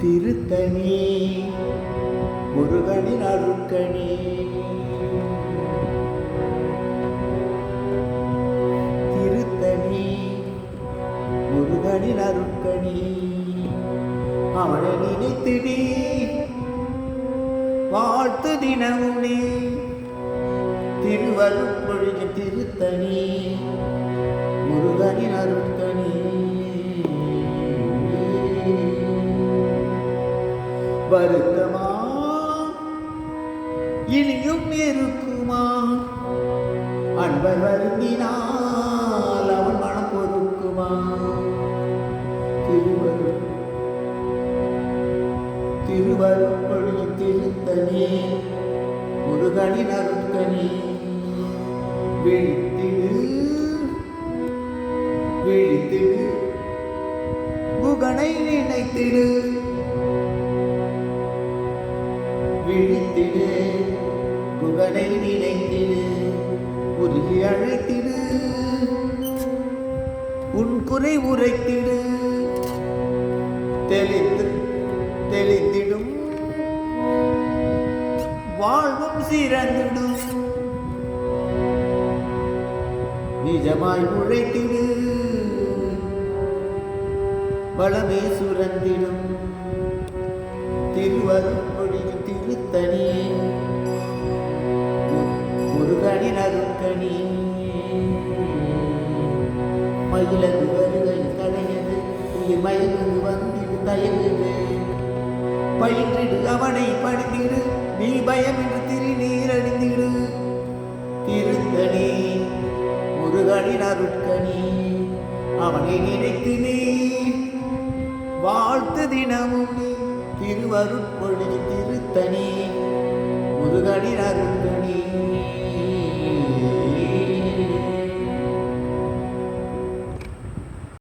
திருத்தணி முருகனின் அருட்கணி. திருத்தணி முருகனின் அருட்கணி. அவனை நினைத்திடி வாழ்த்து தினமும் நீ. திருவருட்பொழிய திருத்தணி முருகனின் அருட்கணி. வருத்தமா இனியும் இருக்குமா? அன்பர் வருந்தினால் அவன் மனம் பொறுக்குமா? திருவருட்பொழிய திருத்தணி முருகனின் அருட்கணி. விழித்திடு விழித்திடு புகனை நினைத்திடு. விழித்திடு புகனை நினைத்திடு. உருகி அழைத்திடு உன் குறை உரைத்திடு. தெளிந்திடும் வாழ்வும் சிறந்திடும். நிஜமாய் உழைத்திடு பலமே சுரந்திடும். திருவருட்பொழிய திருத்தணி முருகனின் அருட்கணி. மயிலது வருகை தடையது மயிலது வந்திடு தயங்குது. பயிற்றிடு அவனை பணிந்திடு நீ பயமின்றி திருநீர் அணிந்திடு. திருத்தணி முருகனின் அருட்கணி. அவனை நினைத்து நீ வாழ்த்து தினமும் நீ. திருவருட்பொழிய திருத்தணி